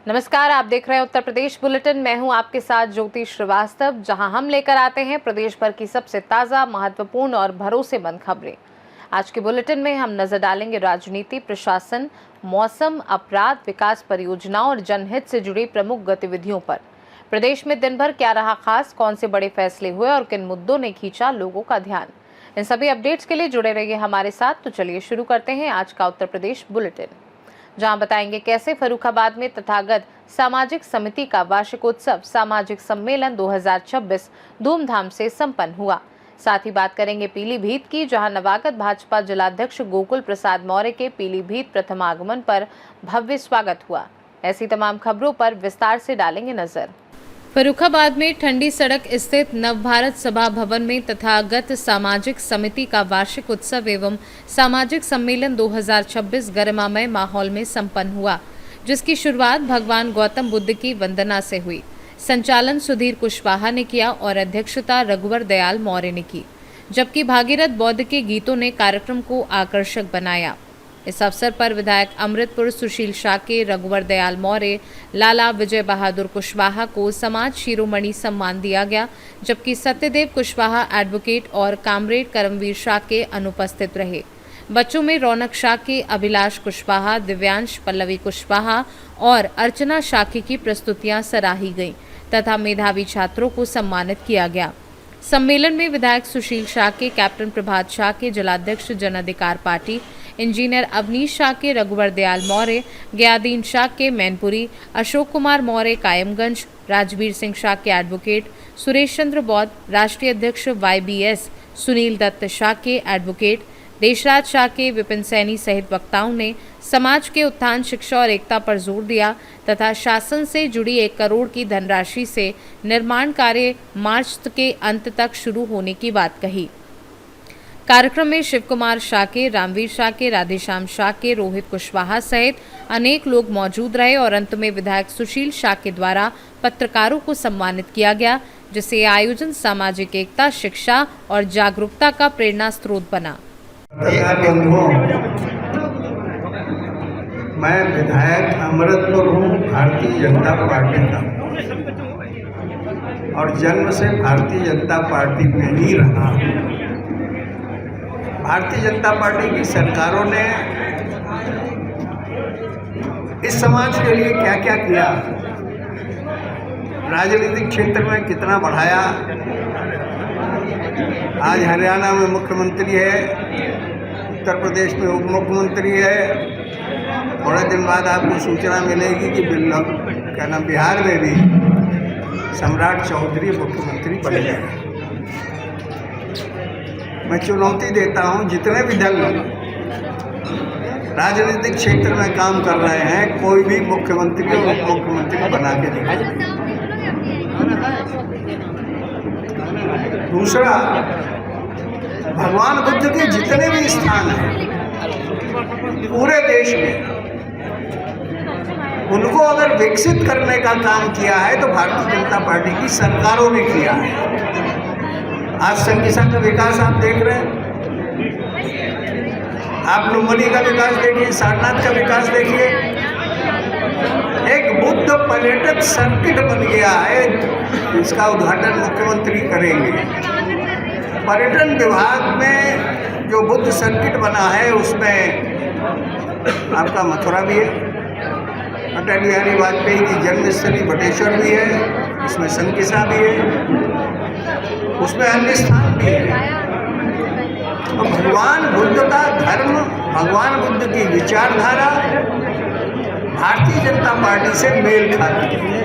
नमस्कार, आप देख रहे हैं उत्तर प्रदेश बुलेटिन। मैं हूं आपके साथ ज्योति श्रीवास्तव, जहां हम लेकर आते हैं प्रदेश भर की सबसे ताज़ा, महत्वपूर्ण और भरोसेमंद खबरें। आज के बुलेटिन में हम नजर डालेंगे राजनीति, प्रशासन, मौसम, अपराध, विकास परियोजनाओं और जनहित से जुड़ी प्रमुख गतिविधियों पर। प्रदेश में दिन भर क्या रहा खास, कौन से बड़े फैसले हुए और किन मुद्दों ने खींचा लोगों का ध्यान। इन सभी अपडेट्स के लिए जुड़े रहिए हमारे साथ। तो चलिए शुरू करते हैं आज का उत्तर प्रदेश बुलेटिन, जहां बताएंगे कैसे फर्रुखाबाद में तथागत सामाजिक समिति का वार्षिकोत्सव सामाजिक सम्मेलन 2026 धूमधाम से संपन्न हुआ। साथ ही बात करेंगे पीलीभीत की, जहां नवागत भाजपा जिलाध्यक्ष गोकुल प्रसाद मौर्य के पीलीभीत प्रथम आगमन पर भव्य स्वागत हुआ। ऐसी तमाम खबरों पर विस्तार से डालेंगे नजर। फर्रुखाबाद में ठंडी सड़क स्थित नवभारत सभा भवन में तथागत सामाजिक समिति का वार्षिक उत्सव एवं सामाजिक सम्मेलन 2026 गरिमामय माहौल में संपन्न हुआ, जिसकी शुरुआत भगवान गौतम बुद्ध की वंदना से हुई। संचालन सुधीर कुशवाहा ने किया और अध्यक्षता रघुवर दयाल मौर्य ने की, जबकि भागीरथ बौद्ध के गीतों ने कार्यक्रम को आकर्षक बनाया। इस अवसर पर विधायक अमृतपुर सुशील शाके, रघुवर दयाल मौर्य, लाला विजय बहादुर कुशवाहा को समाज शिरोमणि सम्मान दिया गया, जबकि सत्यदेव कुशवाहा एडवोकेट और कामरेड करमवीर शाके अनुपस्थित रहे। बच्चों में रौनक शाके, अभिलाष कुशवाहा, दिव्यांश पल्लवी कुशवाहा और अर्चना शाके की प्रस्तुतियां सराही गईं तथा मेधावी छात्रों को सम्मानित किया गया। सम्मेलन में विधायक सुशील शाके, कैप्टन प्रभात शाके, जिलाध्यक्ष जन अधिकार पार्टी, इंजीनियर अवनीश शाके, रघुवर दयाल मौर्य, गयादीन शाके मैनपुरी, अशोक कुमार मौर्य कायमगंज, राजवीर सिंह शाके एडवोकेट, सुरेश चंद्र बौद्ध, राष्ट्रीय अध्यक्ष YBS, सुनील दत्त शाके एडवोकेट, देशराज शाके, विपिन सैनी सहित वक्ताओं ने समाज के उत्थान, शिक्षा और एकता पर जोर दिया तथा शासन से जुड़ी 1 करोड़ की धनराशि से निर्माण कार्य मार्च के अंत तक शुरू होने की बात कही। कार्यक्रम में शिव कुमार शाके, रामवीर शाके, राधेश्याम शाके, रोहित कुशवाहा सहित अनेक लोग मौजूद रहे और अंत में विधायक सुशील शाके द्वारा पत्रकारों को सम्मानित किया गया, जिससे आयोजन सामाजिक एकता, शिक्षा और जागरूकता का प्रेरणा स्रोत बना। मैं विधायक अमृतपुर हूँ, भारतीय जनता पार्टी का, और जन्म से भारतीय जनता पार्टी में ही रहा हूँ। भारतीय जनता पार्टी की सरकारों ने इस समाज के लिए क्या क्या किया, राजनीतिक क्षेत्र में कितना बढ़ाया। आज हरियाणा में मुख्यमंत्री है, उत्तर प्रदेश में उप मुख्यमंत्री है। थोड़े दिन बाद आपको सूचना मिलेगी कि बिहार में भी सम्राट चौधरी मुख्यमंत्री बन गए। मैं चुनौती देता हूं, जितने भी दल राजनीतिक क्षेत्र में काम कर रहे हैं, कोई भी मुख्यमंत्री और उप मुख्यमंत्री बना के दिखाए। दूसरा, भगवान बुद्ध के जितने भी स्थान हैं पूरे देश में, उनको अगर विकसित करने का काम किया है तो भारतीय जनता पार्टी की सरकारों ने किया है। आज संकिसा का विकास आप देख रहे हैं, आप लुम्बिनी का विकास देखिए, सारनाथ का विकास देखिए। एक बुद्ध पर्यटक सर्किट बन गया है, इसका उद्घाटन मुख्यमंत्री करेंगे। पर्यटन विभाग में जो बुद्ध सर्किट बना है उसमें आपका मथुरा भी है, अटल बिहारी वाजपेयी की जन्मस्थली बटेश्वर भी है, उसमें संकिसा भी है, उसमें अन्य स्थान भी है। तो भगवान बुद्ध का धर्म, भगवान बुद्ध की विचारधारा भारतीय जनता पार्टी से मेल खाती है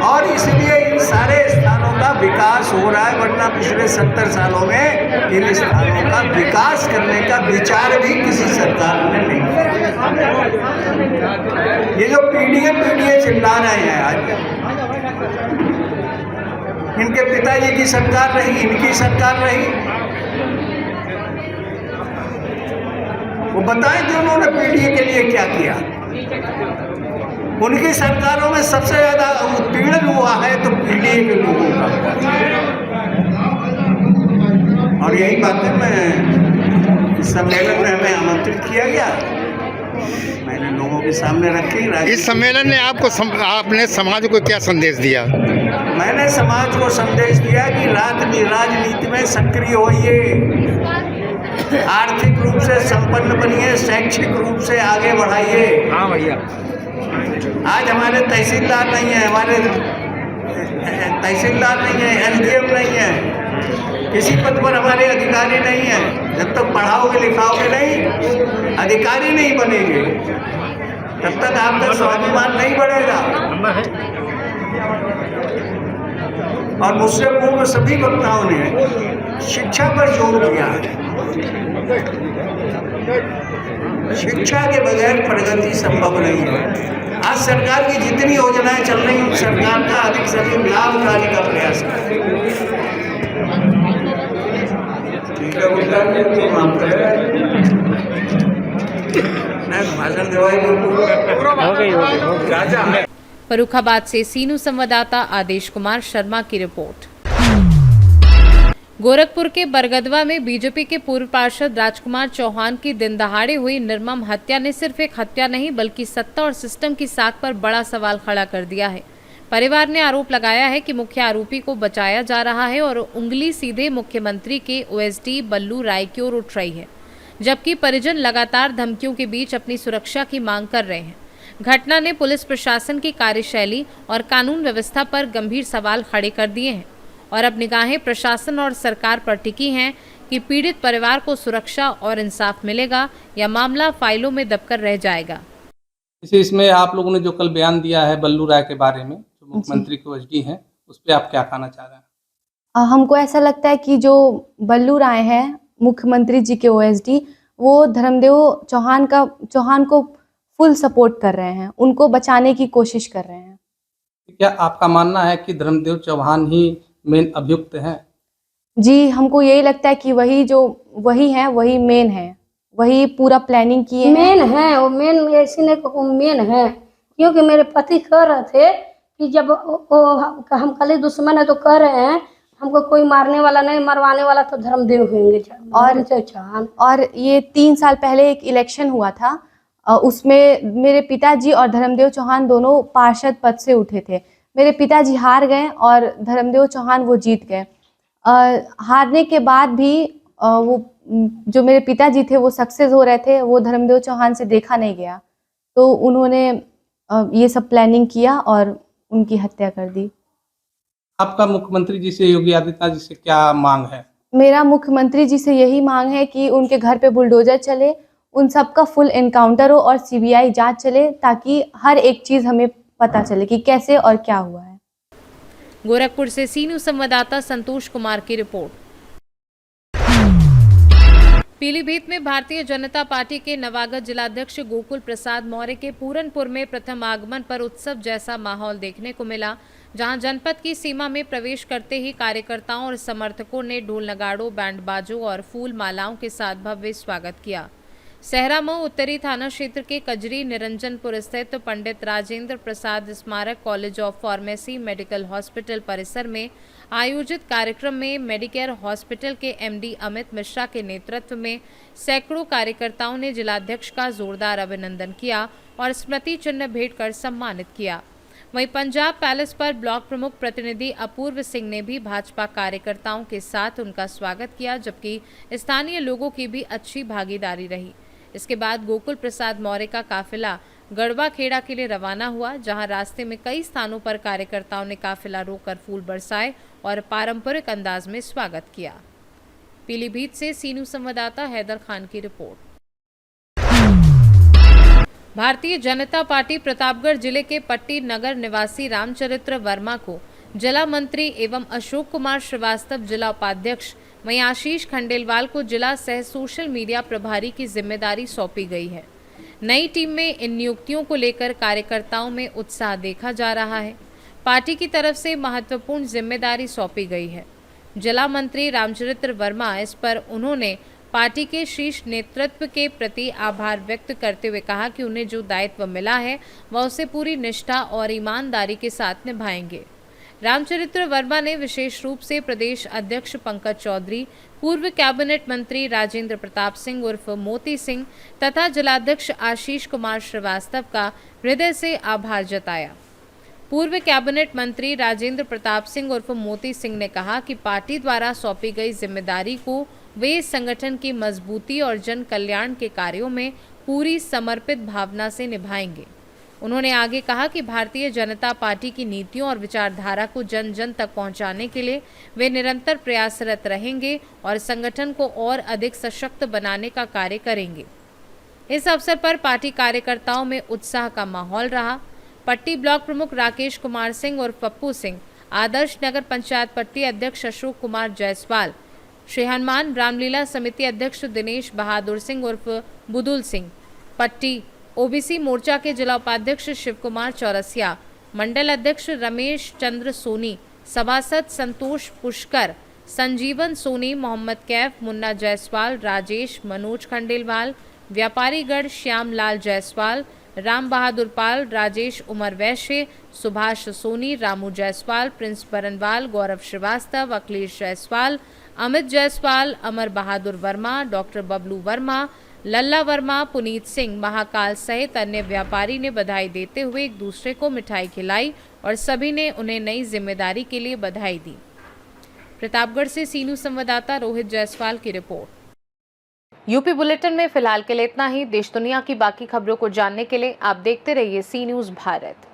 और इसलिए इन सारे स्थानों का विकास हो रहा है। वरना पिछले 70 सालों में इन स्थानों का विकास करने का विचार भी किसी सरकार ने नहीं किया। ये जो पीडीए चिल्ला रहे हैं आज, इनके पिताजी की सरकार रही, इनकी सरकार रही, वो बताएं कि उन्होंने पीडीए के लिए क्या किया। उनकी सरकारों में सबसे ज्यादा उत्पीड़न हुआ है तो पीडीए के लोगों यही बात है, मैं इस सम्मेलन में हमें आमंत्रित किया गया, मैंने लोगों के सामने रखी। इस सम्मेलन ने आपने समाज को क्या संदेश दिया? मैंने समाज को संदेश दिया कि राजनीति में सक्रिय होइए, आर्थिक रूप से संपन्न बनिए, शैक्षिक रूप से आगे बढ़ाइए। हाँ भैया, आज हमारे तहसीलदार नहीं है, एसडीएम नहीं है, किसी पद पर हमारे अधिकारी नहीं है। जब तक पढ़ाओगे लिखाओगे नहीं, अधिकारी नहीं बनेंगे, तब तक आपका स्वाभिमान नहीं बढ़ेगा। और मुझसे पूर्व सभी वक्ताओं ने शिक्षा पर जोर दिया है। शिक्षा के बगैर प्रगति संभव नहीं है। आज सरकार की जितनी योजनाएं चल रही हैं, सरकार का अधिक से अधिक लाभ उठाने का प्रयास करें। ठीक है, भाषण दवाई। फर्रुखाबाद से सीनू संवाददाता आदेश कुमार शर्मा की रिपोर्ट। गोरखपुर के बरगदवा में बीजेपी के पूर्व पार्षद राजकुमार चौहान की दिन दहाड़े हुई निर्मम हत्या ने सिर्फ एक हत्या नहीं बल्कि सत्ता और सिस्टम की साख पर बड़ा सवाल खड़ा कर दिया है। परिवार ने आरोप लगाया है कि मुख्य आरोपी को बचाया जा रहा है और उंगली सीधे मुख्यमंत्री के ओएसडी बल्लू राय की ओर उठ रही है, जबकि परिजन लगातार धमकियों के बीच अपनी सुरक्षा की मांग कर रहे हैं। घटना ने पुलिस प्रशासन की कार्यशैली और कानून व्यवस्था पर गंभीर सवाल खड़े कर दिए हैं और अब निगाहें प्रशासन और सरकार पर टिकी हैं कि पीड़ित परिवार को सुरक्षा और इंसाफ मिलेगा या मामला फाइलों में दबकर रह जाएगा। इसमें आप लोगों ने जो कल बयान दिया है बल्लू राय के बारे में, जो मुख्यमंत्री के ओएसडी हैं, उस पर आप क्या कहना चाह रहे हैं? हमको ऐसा लगता है कि जो बल्लू राय हैं मुख्यमंत्री जी के ओएसडी, वो धर्मदेव चौहान को फुल सपोर्ट कर रहे हैं, उनको बचाने की कोशिश कर रहे हैं। क्या आपका मानना है कि धर्मदेव चौहान ही मेन अभियुक्त हैं? जी, हमको यही लगता है कि वही मेन है, वही पूरा प्लानिंग किए हैं। मेन है वो, मेन ऐसी नहीं को मेन है, क्योंकि मेरे पति कह रहे थे कि जब हम कल दुश्मन है तो कह रहे हैं हमको कोई मारने वाला नहीं, मरवाने वाला तो धर्मदेव होंगे। और ये 3 साल पहले एक इलेक्शन हुआ था, उसमें मेरे पिताजी और धर्मदेव चौहान दोनों पार्षद पद से उठे थे। मेरे पिताजी हार गए और धर्मदेव चौहान वो जीत गए। हारने के बाद भी वो जो मेरे पिताजी थे वो सक्सेस हो रहे थे, वो धर्मदेव चौहान से देखा नहीं गया, तो उन्होंने ये सब प्लानिंग किया और उनकी हत्या कर दी। आपका मुख्यमंत्री जी से, योगी आदित्यनाथ जी से क्या मांग है? मेरा मुख्यमंत्री जी से यही मांग है कि उनके घर पे बुलडोजर चले, उन सबका फुल एनकाउंटर हो और सीबीआई जांच चले, ताकि हर एक चीज हमें पता चले कि कैसे और क्या हुआ है। गोरखपुर से सीनू संवाददाता संतोष कुमार की रिपोर्ट। पीलीभीत में भारतीय जनता पार्टी के नवागत जिलाध्यक्ष गोकुल प्रसाद मौर्य के पूरनपुर में प्रथम आगमन पर उत्सव जैसा माहौल देखने को मिला, जहां जनपद की सीमा में प्रवेश करते ही कार्यकर्ताओं और समर्थकों ने ढोल नगाड़ों, बैंड बाजों और फूल मालाओं के साथ भव्य स्वागत किया। सहरामऊ उत्तरी थाना क्षेत्र के कजरी निरंजनपुर स्थित पंडित राजेंद्र प्रसाद स्मारक college of pharmacy medical hospital परिसर में आयोजित कार्यक्रम में मेडिकेयर हॉस्पिटल के एमडी अमित मिश्रा के नेतृत्व में सैकड़ों कार्यकर्ताओं ने जिलाध्यक्ष का जोरदार अभिनंदन किया और स्मृति चिन्ह भेंट कर सम्मानित किया। वहीं पंजाब पैलेस पर ब्लॉक प्रमुख प्रतिनिधि अपूर्व सिंह ने भी भाजपा कार्यकर्ताओं के साथ उनका स्वागत किया, जबकि स्थानीय लोगों की भी अच्छी भागीदारी रही। इसके बाद गोकुल प्रसाद मौर्य का काफिला गढ़वा खेड़ा के लिए रवाना हुआ, जहां रास्ते में कई स्थानों पर कार्यकर्ताओं ने काफिला रोककर फूल बरसाए और पारंपरिक अंदाज में स्वागत किया। पीलीभीत से सीनू संवाददाता हैदर खान की रिपोर्ट। भारतीय जनता पार्टी प्रतापगढ़ जिले के पट्टी नगर निवासी रामचरित्र वर्मा को जिला मंत्री एवं अशोक कुमार श्रीवास्तव जिला उपाध्यक्ष, वहीं आशीष खंडेलवाल को जिला सह सोशल मीडिया प्रभारी की जिम्मेदारी सौंपी गई है। नई टीम में इन नियुक्तियों को लेकर कार्यकर्ताओं में उत्साह देखा जा रहा है। पार्टी की तरफ से महत्वपूर्ण जिम्मेदारी सौंपी गई है। जिला मंत्री रामचरित्र वर्मा इस पर उन्होंने पार्टी के शीर्ष नेतृत्व के प्रति आभार व्यक्त करते हुए कहा कि उन्हें जो दायित्व मिला है वह उसे पूरी निष्ठा और ईमानदारी के साथ निभाएंगे। रामचरित्र वर्मा ने विशेष रूप से प्रदेश अध्यक्ष पंकज चौधरी, पूर्व कैबिनेट मंत्री राजेंद्र प्रताप सिंह उर्फ मोती सिंह तथा जिलाध्यक्ष आशीष कुमार श्रीवास्तव का हृदय से आभार जताया। पूर्व कैबिनेट मंत्री राजेंद्र प्रताप सिंह उर्फ मोती सिंह ने कहा कि पार्टी द्वारा सौंपी गई जिम्मेदारी को वे इस संगठन की मजबूती और जन कल्याण के कार्यों में पूरी समर्पित भावना से निभाएंगे। उन्होंने आगे कहा कि भारतीय जनता पार्टी की नीतियों और विचारधारा को जन जन तक पहुंचाने के लिए वे निरंतर प्रयासरत रहेंगे और संगठन को और अधिक सशक्त बनाने का कार्य करेंगे। इस अवसर पर पार्टी कार्यकर्ताओं में उत्साह का माहौल रहा। पट्टी ब्लॉक प्रमुख राकेश कुमार सिंह और पप्पू सिंह, आदर्श नगर पंचायत पट्टी अध्यक्ष अशोक कुमार जायसवाल, श्री हनुमान रामलीला समिति अध्यक्ष दिनेश बहादुर सिंह उर्फ बुदुल सिंह, पट्टी ओबीसी मोर्चा के जिला उपाध्यक्ष शिव कुमार चौरसिया, मंडल अध्यक्ष रमेश चंद्र सोनी, सभासद संतोष पुष्कर, संजीवन सोनी, मोहम्मद कैफ, मुन्ना जायसवाल, राजेश, मनोज खंडेलवाल, व्यापारीगढ़ श्यामलाल जायसवाल, राम बहादुर पाल, राजेश उमर वैश्य, सुभाष सोनी, रामू जायसवाल, प्रिंस बरनवाल, गौरव श्रीवास्तव, अखिलेश जायसवाल, अमित जायसवाल, अमर बहादुर वर्मा, डॉक्टर बबलू वर्मा, लल्ला वर्मा, पुनीत सिंह, महाकाल सहित अन्य व्यापारी ने बधाई देते हुए एक दूसरे को मिठाई खिलाई और सभी ने उन्हें नई जिम्मेदारी के लिए बधाई दी। प्रतापगढ़ से सीनू संवाददाता रोहित जायसवाल की रिपोर्ट। यूपी बुलेटिन में फिलहाल के लिए इतना ही। देश दुनिया की बाकी खबरों को जानने के लिए आप देखते रहिए सी न्यूज़ भारत।